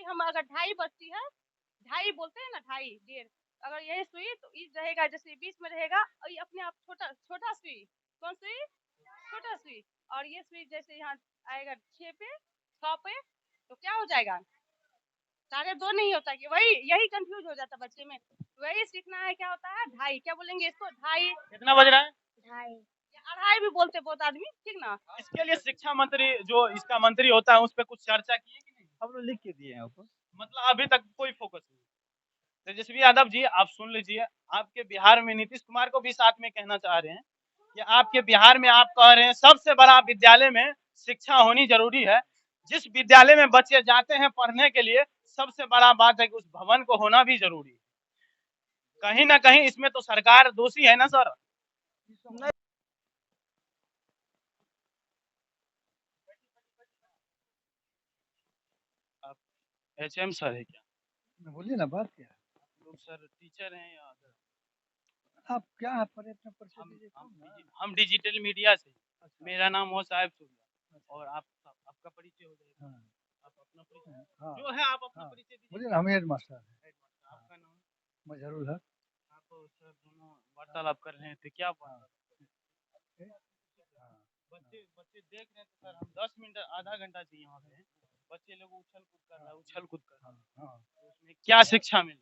हम अगर 2:30 बजती है, 2:30 बोलते हैं ना, 2:30 डेढ़, अगर यही सुई तो इस रहेगा, जैसे बीच में रहेगा, और ये अपने आप छोटा छोटा सुई, कौन सुई, छोटा सुई, और ये सुई जैसे यहाँ आएगा 6 पे 6 पे, तो क्या हो जाएगा, 2:30 नहीं होता कि, वही यही कंफ्यूज हो जाता बच्चे में। वही सीखना है, क्या होता है 2:30, क्या बोलेंगे इसको, 2:30, कितना बज रहा है? 2:30 या 2:30 भी बोलते बहुत आदमी, ठीक ना। इसके लिए शिक्षा मंत्री जो इसका मंत्री होता है उस पर कुछ चर्चा की है कि नहीं? हम लोग लिख के दिए हैं ऊपर, मतलब अभी तक कोई फोकस नहीं। तेजस्वी यादव जी, आप सुन लीजिए, आपके बिहार में नीतीश कुमार को भी साथ में कहना चाह रहे हैं कि आपके बिहार में आप कह रहे हैं सबसे बड़ा विद्यालय में शिक्षा होनी जरूरी है। जिस विद्यालय में बच्चे जाते हैं पढ़ने के लिए, सबसे बड़ा बात है कि उस भवन को होना भी जरूरी है। कहीं ना कहीं इसमें तो सरकार दोषी है ना सर? आप HM सर है क्या? बोलिए ना, बात क्या है? आप लोग सर टीचर हैं या आप क्या है, अपना परिचय दीजिए। हम डिजिटल मीडिया से। मेरा नाम हो साहिब सूर्या, और आपका परिचय हो जाएगा। आप अपना परिचय जो है आप अपना परिचय दीजिए। बोलिए ना, हम हेड मास्टर हैं। आपका नाम? मजरूल है। आप सर दोनों वार्तालाप कर रहे थे, क्या बच्चे बच्चे देख रहे थे सर, हम 10 मिनट आधा घंटा से यहाँ पे हैं, बच्चे लोग उछल कूद कर रहा है, उछल कूद कर रहा है, तो उसमें क्या शिक्षा मिले?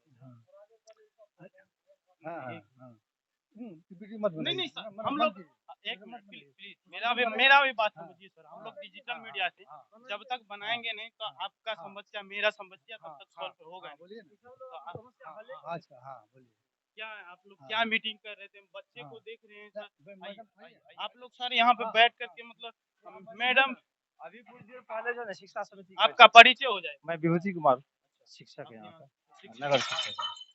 नहीं नहीं सर, हम लोग एक मिनट प्लीज, मेरा भी बात समझिए सर। हम लोग डिजिटल मीडिया से जब तक बनाएंगे नहीं तो आपका समस्या मेरा समस्या तब तक सॉल्व होगा नहीं। अच्छा, हाँ बोलिए। क्या आप लोग क्या मीटिंग कर रहे थे, बच्चे को देख रहे हैं सर? आप लोग सर यहाँ पे बैठ करके मतलब मैडम, अभी कुछ देर पहले जो है शिक्षा समिति, आपका परिचय हो जाए। मैं विभूति कुमार, शिक्षक है यहाँ का, नगर शिक्षक।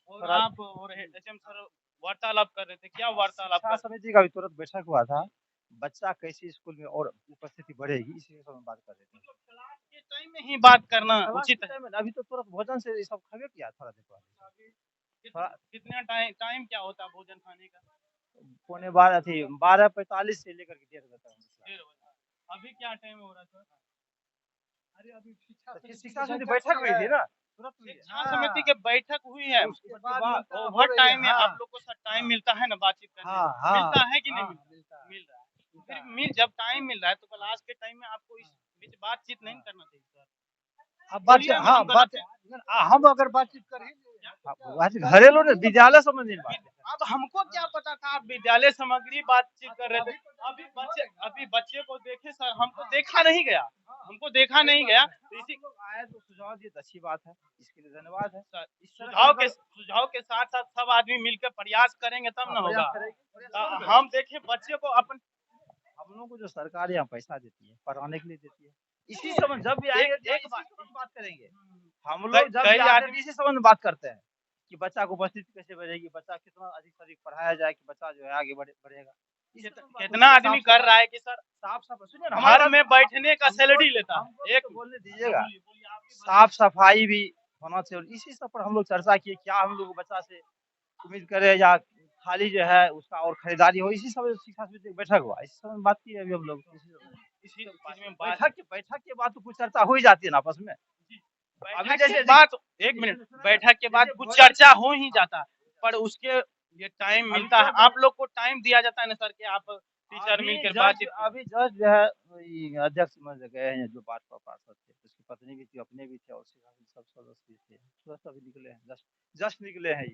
और आप और HM सर वार्तालाप कर रहे थे, क्या वार्तालाप? शिक्षा समिति का भी तुरंत बैठक हुआ था, बच्चा कैसे स्कूल में और उपस्थिति बढ़ेगी इसी विषय में बात कर रहे थे। क्लास के टाइम में ही बात करना उचित है। अभी तो तुरंत भोजन से ये सब खबे किया, थोड़ा देखो कितना टाइम क्या होता है भोजन खाने का? 12:45 से लेकर के 1:30 बजे तक। अभी क्या टाइम हो रहा है सर? अरे अभी शिक्षा समिति बैठक हुई थी ना, शिक्षा समिति के बैठक हुई है, ओवर टाइम में आप लोग को सर टाइम मिलता है ना बातचीत करने का? मिलता है कि नहीं मिलता? मिल रहा है। फिर जब टाइम मिल रहा है तो क्लास के टाइम में आपको इस बीच बातचीत नहीं करना चाहिए सर। अब बात हम अगर बातचीत करें घरेलू ने विद्यालय संबंधी बात। अब हमको क्या पता था आप विद्यालय सामग्री बातचीत कर रहे थे। अभी बच्चे को देखे सर, हमको देखा नहीं गया, हमको देखा नहीं गया, तो इसी आए तो सुझाव दिए, अच्छी बात है, इसके लिए धन्यवाद है सर। सुझाव के साथ साथ सब आदमी मिलकर प्रयास करेंगे तब ना होगा। हम देखें बच्चे को अपन, हम लोग को जो सरकार यहाँ पैसा देती है पढ़ाने के लिए देती है, इसी संबंध जब भी आएंगे एक बात करेंगे हम लोग, जब भी आते हैं इसी संबंध बात करते हैं कि बच्चा को उपस्थिति कैसे बढ़ेगी, बच्चा कितना अधिक से अधिक पढ़ाया जाए कि बच्चा जो है आगे बढ़ेगा। कितना आदमी कर रहा है कि सर साफ सुनिए, घर में बैठने का सैलरी लेता है, एक बोलने दीजिएगा, साफ सफाई भी होना चाहिए। इसी सब पर हम लोग चर्चा किए, क्या हम लोग बच्चा से उम्मीद करें या खाली जो है उसका और खरीदारी हो, इसी सब शिक्षा समिति बैठक हुआ, इसी सब में बात की है अभी हम लोग। इसी में बैठक के बाद तो कुछ चर्चा हो ही जाती है ना आपस में। अभी जैसे बात, एक मिनट, बैठक के बाद कुछ चर्चा हो ही जाता, पर उसके ये टाइम मिलता है, आप लोग को टाइम दिया जाता है ना सर कि आप टीचर मिलकर बातचीत। अभी जज जो है अध्यक्ष में गए हैं, जो बात पार्षद थे, उसकी पत्नी भी थी, अपने भी थे, और सब सदस्य थे, तुरंत अभी निकले हैं, जस्ट निकले हैं।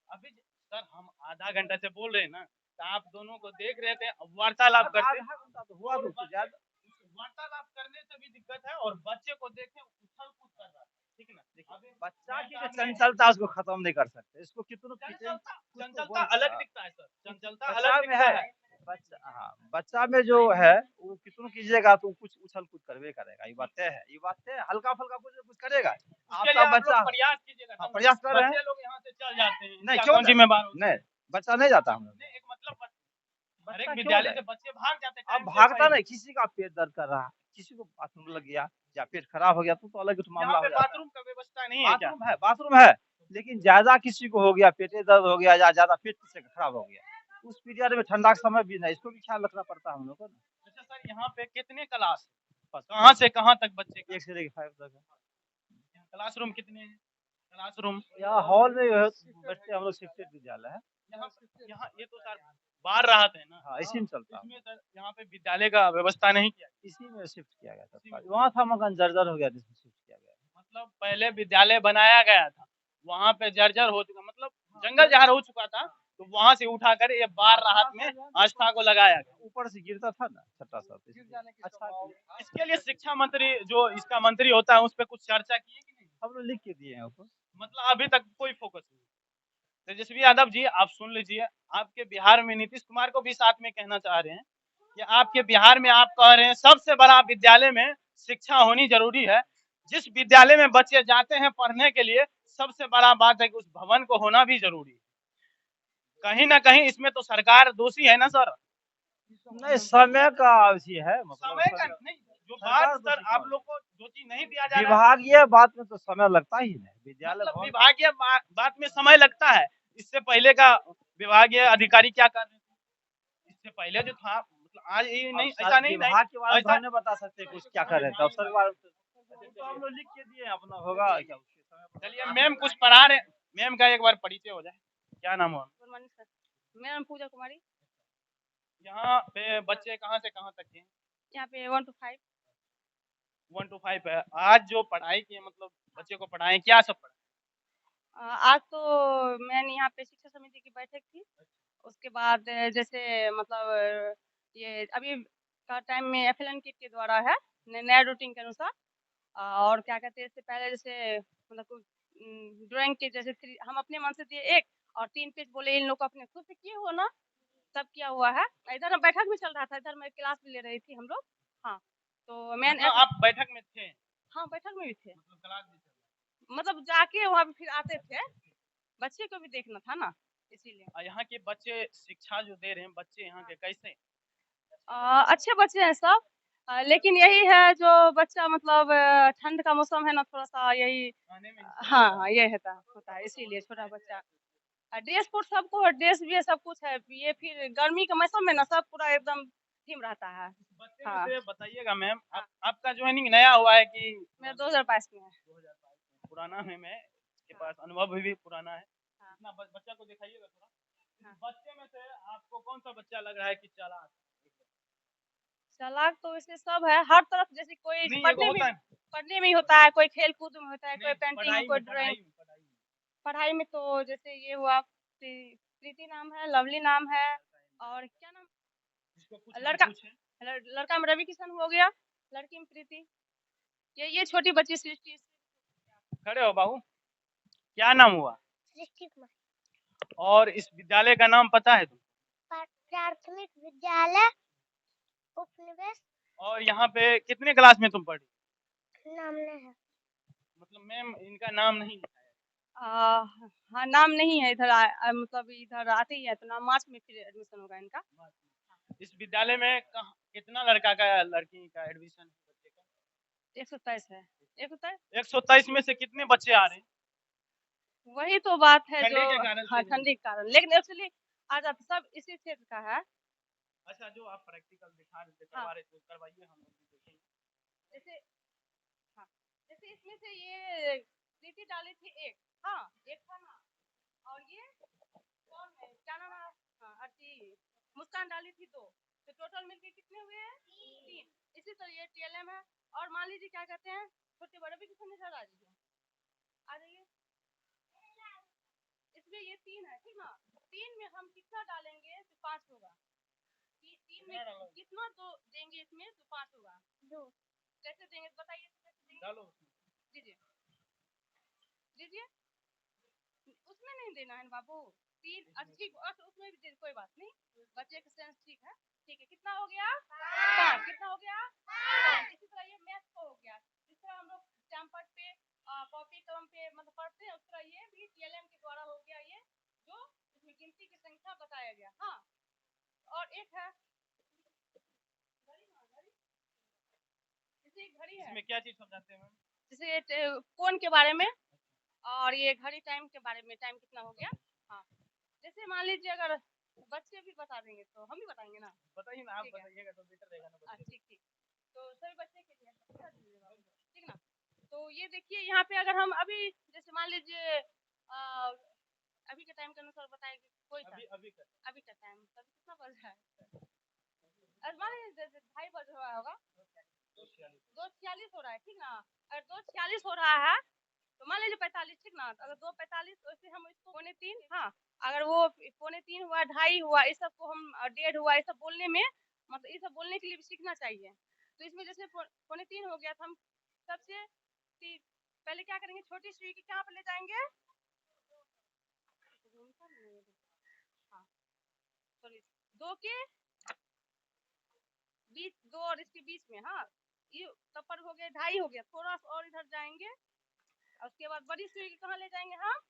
अभी सर हम आधा घंटा से बोल रहे हैं ना, तो आप दोनों को देख रहे थे, वार्तालाप करते हुआ तो ज्यादा, वार्तालाप करने से भी दिक्कत है, और बच्चे को देखें उछल कूद कर रहा है, ठीक ना। बच्चा की जो चंचलता उसको खत्म नहीं कर सकते, इसको कितना चंचलता अलग दिखता है सर, चंचलता अलग दिखता है। बच्चा में जो है वो कितना कीजिएगा तो कुछ उछल कूद करवे करेगा, ये बातें है, ये बातें हल्का फुल्का कुछ करेगा। आपका बच्चा प्रयास कीजिएगा, प्रयास कर रहे हैं, बच्चे लोग यहाँ से चल जाते हैं, नहीं क्यों जिम्मेदार नहीं, बच्चा नहीं जाता हम लोग, एक मतलब हर एक विद्यालय से बच्चे भाग जाते हैं। अब भागता नहीं, किसी का पेट दर्द कर रहा है, किसी को बाथरूम लग गया या पेट खराब हो गया तो अलग मामला हो जाता है। बाथरूम का व्यवस्था नहीं है क्या? बाथरूम है, लेकिन ज्यादा किसी को हो गया, पेटे दर्द हो गया या ज्यादा पेट किसी का खराब हो गया, उस पीरियड में ठंडा का समय भी नहीं, इसको भी ख्याल रखना पड़ता है हम लोग को। अच्छा सर, यहाँ पे कितने क्लास, कहाँ से कहाँ तक बच्चे? 1 से लेकर 5 तक है। क्लासरूम कितने हैं? क्लासरूम यहाँ हॉल में बैठते हम लोग, शिफ्टेड विद्यालय है। यहाँ यहाँ ये तो सर बाहर राहत है ना। हाँ, इसी में चलता है। इसमें सर यहाँ पे विद्यालय का व्यवस्था नहीं किया, इसी में शिफ्ट किया गया था। वहाँ था मकान जर्जर हो गया, जिसमें शिफ्ट किया गया। मतलब पहले विद्यालय बनाया गया था, वहाँ पे जर्जर हो चुका, मतलब जंगल जहार हो चुका था, तो वहाँ से उठाकर ये बार राहत में आस्था को लगाया गया। ऊपर से गिरता था ना छठा सब, अच्छा। इसके लिए शिक्षा मंत्री जो इसका मंत्री होता है उस पर कुछ चर्चा की है कि नहीं? हम लोग लिख के दिए हैं ऊपर। मतलब अभी तक कोई फोकस नहीं। तेजस्वी यादव जी, आप सुन लीजिए, आपके बिहार में नीतीश कुमार को भी साथ में कहना चाह रहे हैं कि आपके बिहार में आप कह रहे हैं सबसे बड़ा विद्यालय में शिक्षा होनी जरूरी है। जिस विद्यालय में बच्चे जाते हैं पढ़ने के लिए, सबसे बड़ा बात है कि उस भवन को होना भी जरूरी है। कहीं ना कहीं इसमें तो सरकार दोषी है ना सर? नहीं, समय का आवश्यक है, मतलब समय का नहीं, जो बात सर आप लोग को जो चीज नहीं दिया जा रहा है, विभागीय बात में तो समय लगता ही नहीं। विद्यालय मतलब विभागीय बात में समय लगता है। इससे पहले का विभागीय अधिकारी क्या कर रहे थे? इससे पहले जो था, मतलब आज ये नहीं, ऐसा नहीं विभाग के बारे में ऐसा नहीं बता सकते कुछ क्या कर रहे थे। अफसर के बारे में तो हम लोग लिख के दिए हैं, अपना होगा क्या उसके समय। चलिए मैम कुछ पढ़ा रहे, मैम का एक बार परिचय हो जाए। क्या नाम हो? गुड मॉर्निंग सर, मेरा नाम पूजा कुमारी। यहाँ पे बच्चे कहाँ से कहाँ तक के हैं? यहाँ पे 1 to 5। 1 to 5 है। आज जो पढ़ाई की है, मतलब बच्चे को पढ़ाए, क्या सब पढ़ाए? आज तो मैंने यहाँ पे शिक्षा समिति की बैठक थी। उसके बाद जैसे मतलब ये अभी का टाइम में एफएलएन किट के द्वारा है, नया रूटीन के अनुसार। और क्या कहते हैं, इससे पहले जैसे मतलब ड्राइंग के जैसे हम अपने मन से दिए एक, और 3 पेज बोले इन लोग को अपने खुद से किए हो ना, सब किया हुआ है। इधर बैठक भी चल रहा था, इधर मैं क्लास भी ले रही थी हम लोग। हाँ, तो मैं मतलब आप बैठक में थे? हाँ, बैठक में भी थे, मतलब क्लास भी चल मतलब जाके वहाँ पे फिर आते थे, बच्चे को भी देखना था ना, इसीलिए। रहा है। यहाँ के बच्चे शिक्षा जो दे रहे हैं, बच्चे यहाँ के कैसे? अच्छे बच्चे हैं सब। लेकिन यही है जो बच्चा मतलब ठंड का मौसम है ना, थोड़ा सा यही खाने में हाँ हाँ ये होता है, इसीलिए छोटा बच्चा। ड्रेस कोड सबको, ड्रेस भी है, सब कुछ है। ये फिर गर्मी का मौसम में ना सब पूरा एकदम थीम रहता है। बच्चे हाँ में से बताइएगा मैम, आपका ज्वाइनिंग नया हुआ है कि मेरा 2022 में है। 2022 में? पुराना है, मैं के पास अनुभव भी पुराना है। हाँ। इतना बच्चा को दिखाइएगा थोड़ा। हाँ। बच्चे में से आपको कौन सा बच्चा लग रहा है कि चालाक? चालाक तो वैसे सब है, हर तरफ। जैसे कोई नहीं, एगो पढ़ने में होता है पढ़ने में ही होता है, कोई खेल कूद में होता है, कोई नहीं, पेंटिंग में, पढ़ाई कोई में ड्राइंग। पढ़ाई में पढ़ाई में पढ़ाई में तो जैसे ये हुआ, प्रीति नाम है, लवली नाम है, और क्या नाम, जिसको कुछ ना लड़का कुछ है। लड़का में रवि किशन हो गया, लड़की में प्रीति। ये छोटी बच्ची सृष्टि। खड़े हो बाबू, क्या नाम हुआ? सृष्टि कुमार। और इस विद्यालय का नाम पता है तुम? प्राथमिक विद्यालय उपनिवेश। और यहाँ पे कितने क्लास में तुम पढ़ी? नाम नहीं है। मतलब मैम इनका नाम नहीं लिखा है। हाँ, नाम नहीं है इधर। मतलब इधर आते ही है तो नाम, मार्च में फिर एडमिशन होगा इनका। इस विद्यालय में कितना लड़का का लड़की का एडमिशन है बच्चे का? 127 है। 127। 127 में से कितने बच्चे आ रहे हैं? वही तो बात है जो, ठंडी के कारण हाँ से नहीं। ठंडी के कारण, लेकिन एक्चुअली आ जाते सब इसी क्षेत्र का है। अच्छा, जो आप प्रैक्टिकल हाँ। करवा रहे थे करवाइए, हम लोग भी देखेंगे। जैसे हाँ, जैसे इसमें से ये प्रीति डाली थी एक, हाँ एक था ना, और ये कौन है, क्या नाम है, हाँ अर्ची, मुस्कान डाली थी दो, तो टोटल मिलके कितने हुए हैं, 3। इसी तरह ये टीएलएम है। और मान लीजिए क्या कहते हैं, छोटे बड़े भी कितने इधर आ जाइए, आ जाइए। इसमें ये 3 है, ठीक ना, 3 में हम कितना डालेंगे तो 5 होगा। 3 में कितना तो देंगे इसमें तो 5 होगा। 2 कैसे देंगे बताइए, कैसे देंगे? डालो दीजिए दीजिए, उसमें नहीं देना है बाबू। 3 अच्छी, उसमें भी दे, कोई बात नहीं, बच्चे का सेंस ठीक है। ठीक है, कितना हो गया, 5। कितना हो गया, 5। इसी तरह ये मैथ को हो गया। जिस तरह हम लोग स्टैम्पर पे, कॉपी कलम पे मतलब पढ़ते हैं, उस तरह ये भी टीएलएम के द्वारा हो गया, ये जो इसमें गिनती की संख्या बताया गया। हाँ, और एक है जैसे घड़ी है, इसमें क्या चीज समझाते हैं मैम? जैसे फोन के बारे में, और ये घड़ी टाइम के बारे में, टाइम कितना हो गया। हाँ, जैसे मान लीजिए अगर बच्चे भी बता देंगे तो हम भी बताएंगे ना। बताइए ना, आप ठीक है। बताइएगा तो बेटर रहेगा ना बच्चे को। ठीक ठीक, तो सभी बच्चे के लिए ठीक ना। तो ये देखिए यहाँ पे अगर हम अभी जैसे मान लीजिए अभी के टाइम के अनुसार बताएंगे कोई सा अभी का टाइम कितना बज रहा है, मान लीजिए 2:30 बज रहा होगा, 2:46 हो रहा है, ठीक ना। अगर 2:46 हो रहा है तो मान लीजिए 45, ठीक ना। अगर 2:45 तो ऐसे हम इसको 2:45, हाँ, अगर वो 2:45 हुआ, 2:30 हुआ, इस सब को हम 1:30 हुआ, ये सब बोलने में मतलब ये सब बोलने के लिए भी सीखना चाहिए। तो इसमें जैसे 2:45 हो गया तो हम सबसे पहले क्या करेंगे, छोटी सुई की कहाँ पर ले जाएंगे, हाँ सॉरी, 2 के बीच, 2 और इसके बीच में, हाँ, ये तब पर हो गया 2:30 हो गया, थोड़ा सा और इधर जाएंगे और उसके बाद बड़ी सुई की कहाँ ले जाएंगे हम,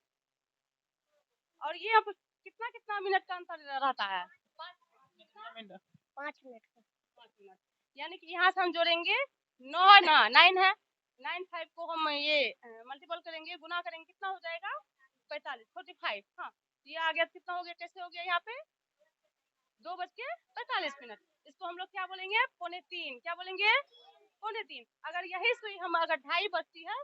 और ये अब कितना कितना मिनट का अंतर रहता है, 5 मिनट का, 5 मिनट, यानी कि यहाँ से हम जोड़ेंगे 9 है, 9 5 को हम ये मल्टीपल करेंगे, गुना करेंगे, कितना हो जाएगा 45, 45, हाँ, ये आ गया, कितना हो गया, कैसे हो गया यहाँ पे 2:45। इसको हम लोग क्या बोलेंगे, 2:45, क्या बोलेंगे 2:45। अगर यही सुई हम अगर 2:30 बजती है,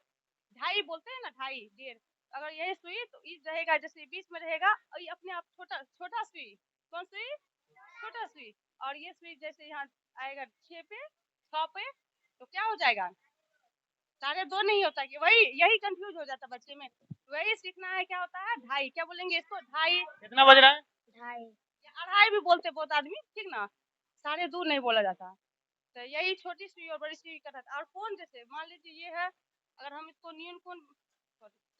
2:30 बोलते हैं ना, 2:30 1:30, अगर यही सुई तो ये रहेगा जैसे बीच में रहेगा, और ये अपने आप छोटा छोटा सुई, कौन सुई, छोटा सुई, और ये सुई जैसे यहाँ आएगा 6 पे तो क्या हो जाएगा, 2:30 नहीं होता कि वही, यही कंफ्यूज हो जाता बच्चे में, वही सीखना है, क्या होता है 2:30, क्या बोलेंगे इसको 2:30, कितना बज रहा है, 2:30 2:30 भी बोलते बहुत आदमी, ठीक ना, 2:30 नहीं बोला जाता। तो यही छोटी सुई और बड़ी सुई का रहता है। और कोण जैसे मान लीजिए ये है, अगर हम इसको न्यून कोण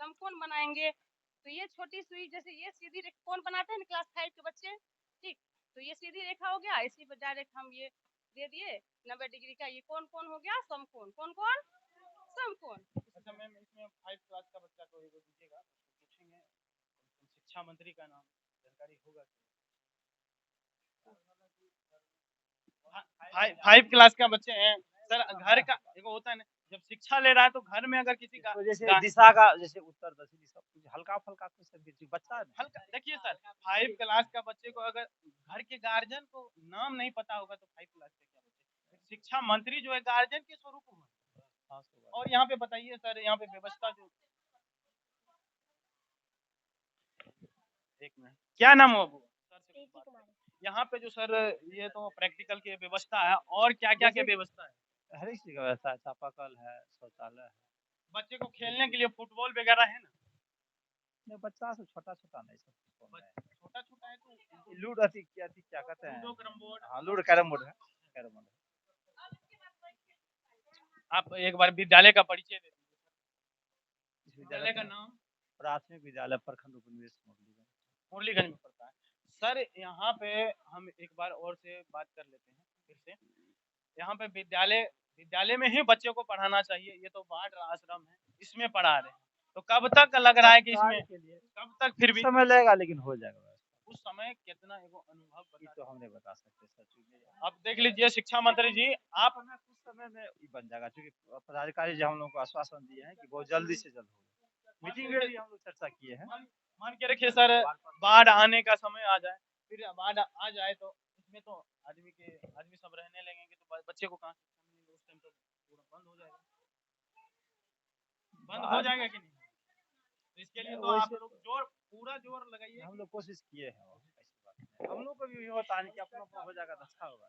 समकोण बनाएंगे तो ये छोटी सुई जैसे ये सीधी कोण बनाते हैं ना क्लास 5 के बच्चे, ठीक, तो ये सीधी रेखा हो गया, इसी पर डायरेक्ट हम ये दे दिए 90 डिग्री का, ये कौन हो गया समकोण, कौन समकोण। अच्छा मैम इसमें 5 क्लास का बच्चा को एक दीजिएगा, पूछेंगे शिक्षा मंत्री का नाम जानकारी होगा, 5 क्लास का बच्चे हैं सर, घर का देखो होता है ना, जब शिक्षा ले रहा है तो घर में अगर किसी का तो जैसे दिशा का जैसे उत्तर दक्षिण सब कुछ हल्का फुल्का कुछ बच्चा हल्का, देखिए सर 5 क्लास का बच्चे को अगर घर के गार्जियन को नाम नहीं पता होगा तो 5 क्लास के क्या बच्चे, शिक्षा मंत्री जो है गार्जियन के स्वरूप में। और यहाँ पे बताइए सर, यहाँ पे व्यवस्था जो, एक मिनट क्या नाम हो वो सर से कुछ बात करें। यहाँ पे जो सर ये तो प्रैक्टिकल की व्यवस्था है, और क्या क्या की व्यवस्था है, हर एक चीज का व्यवस्था है, चापाकल है, शौचालय है, बच्चे को खेलने के लिए फुटबॉल वगैरह है ना, नहीं बच्चा सब छोटा छोटा नहीं, सब छोटा छोटा है तो लूड क्या कहते हैं, लूडो कैरम बोर्ड, हाँ लूड कैरम बोर्ड है, कैरम बोर्ड आप एक बार विद्यालय का परिचय दे दीजिए, इस विद्यालय का नाम प्राथमिक विद्यालय प्रखंड उपनिवेश मुरलीगंज में पड़ता है। सर यहाँ पे हम एक बार और से बात कर लेते हैं फिर से, यहाँ पे विद्यालय में ही बच्चों को पढ़ाना चाहिए, ये तो बाढ़ आश्रम है इसमें पढ़ा रहे हैं, तो कब तक लग रहा है कि इसमें कब तक फिर भी समय लगेगा, लेकिन हो जाएगा उस समय कितना एगो अनुभव बता तो हम नहीं बता सकते सर। अब देख लीजिए शिक्षा मंत्री जी, आप हमें कुछ समय में ये बन जाएगा, क्योंकि पदाधिकारी जो हम लोग को आश्वासन दिए हैं कि बहुत जल्दी से जल्द होगा, मीटिंग में भी हम लोग चर्चा किए हैं। मान के रखिए सर बाढ़ आने का समय आ जाए, फिर बाढ़ आ जाए तो इसमें तो आदमी सब रहने लगेंगे, तो बच्चे को कहाँ से उस टाइम तो पूरा बंद हो जाएगा कि नहीं, तो इसके लिए तो आप लोग पूरा जोर लगाइए। हम लोग कोशिश किए हैं, हम लोग को भी होता है कि अपना हो जाएगा तो अच्छा होगा,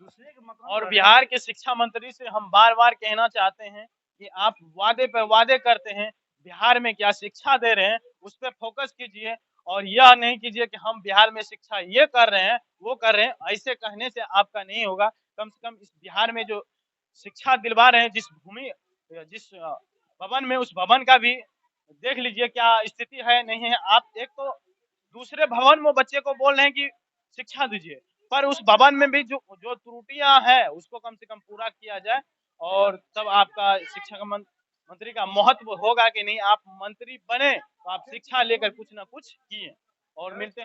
दूसरे के मकान और बिहार के शिक्षा मंत्री से हम बार बार कहना चाहते हैं कि आप वादे पे वादे करते हैं, बिहार में क्या शिक्षा दे रहे हैं उस पर फोकस कीजिए, और यह नहीं कीजिए कि हम बिहार में शिक्षा ये कर रहे हैं वो कर रहे हैं, ऐसे कहने से आपका नहीं होगा। कम से कम इस बिहार में जो शिक्षा दिलवा रहे हैं, जिस भवन में, उस भवन का भी देख लीजिए क्या स्थिति है नहीं है। आप एक तो दूसरे भवन में बच्चे को बोल रहे हैं कि शिक्षा दीजिए, पर उस भवन में भी जो त्रुटियां है उसको कम से कम पूरा किया जाए, और तब आपका शिक्षा मंत्री का महत्व होगा कि नहीं, आप मंत्री बने तो आप शिक्षा लेकर कुछ ना कुछ किए। और मिलते हैं।